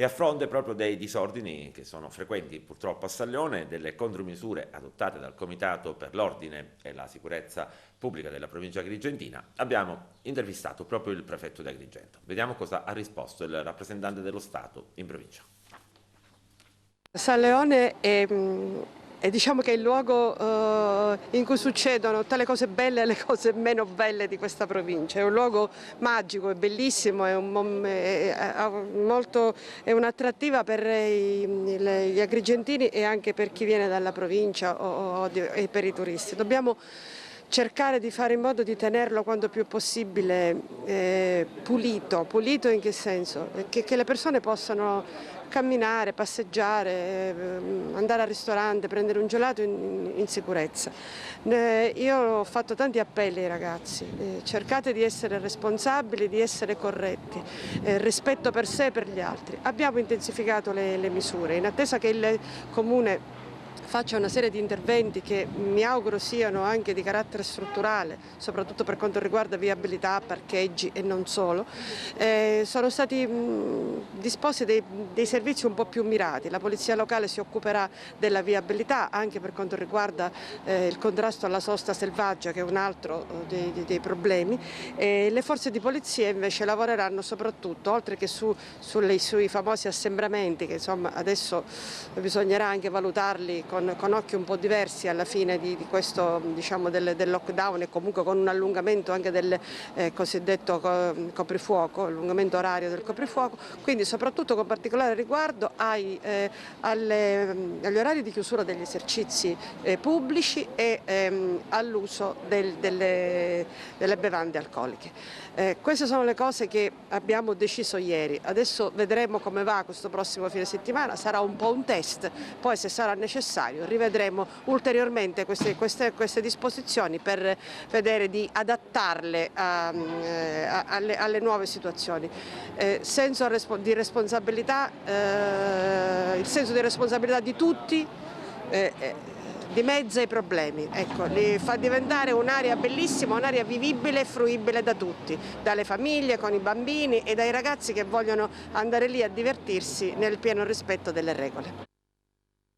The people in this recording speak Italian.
E a fronte proprio dei disordini che sono frequenti purtroppo a Saglione, delle contromisure adottate dal Comitato per l'Ordine e la Sicurezza Pubblica della provincia agrigentina, abbiamo intervistato proprio il prefetto di Agrigento. Vediamo cosa ha risposto il rappresentante dello Stato in provincia. San Leone è diciamo che è il luogo in cui succedono tutte le cose belle e le cose meno belle di questa provincia. È un luogo magico, è bellissimo, è un'attrattiva per gli agrigentini e anche per chi viene dalla provincia e per i turisti. Dobbiamo cercare di fare in modo di tenerlo quanto più possibile pulito in che senso? Che le persone possano camminare, passeggiare, andare al ristorante, prendere un gelato in sicurezza. Io ho fatto tanti appelli ai ragazzi, cercate di essere responsabili, di essere corretti, rispetto per sé e per gli altri. Abbiamo intensificato le misure in attesa che il Comune faccia una serie di interventi che mi auguro siano anche di carattere strutturale, soprattutto per quanto riguarda viabilità, parcheggi e non solo. Sono stati disposti dei servizi un po' più mirati. La Polizia Locale si occuperà della viabilità anche per quanto riguarda il contrasto alla sosta selvaggia, che è un altro dei problemi. Le forze di polizia invece lavoreranno soprattutto, oltre che sui famosi assembramenti, che insomma adesso bisognerà anche valutarli con occhi un po' diversi alla fine di questo, diciamo, del lockdown, e comunque con un allungamento anche del cosiddetto coprifuoco, allungamento orario del coprifuoco, quindi soprattutto con particolare riguardo agli orari di chiusura degli esercizi pubblici e all'uso delle bevande alcoliche. Queste sono le cose che abbiamo deciso ieri. Adesso vedremo come va questo prossimo fine settimana, sarà un po' un test, poi se sarà necessario rivedremo ulteriormente queste disposizioni per vedere di adattarle alle nuove situazioni. Il senso di responsabilità di tutti dimezza i problemi, ecco, li fa diventare un'area bellissima, un'area vivibile e fruibile da tutti, dalle famiglie con i bambini e dai ragazzi che vogliono andare lì a divertirsi nel pieno rispetto delle regole.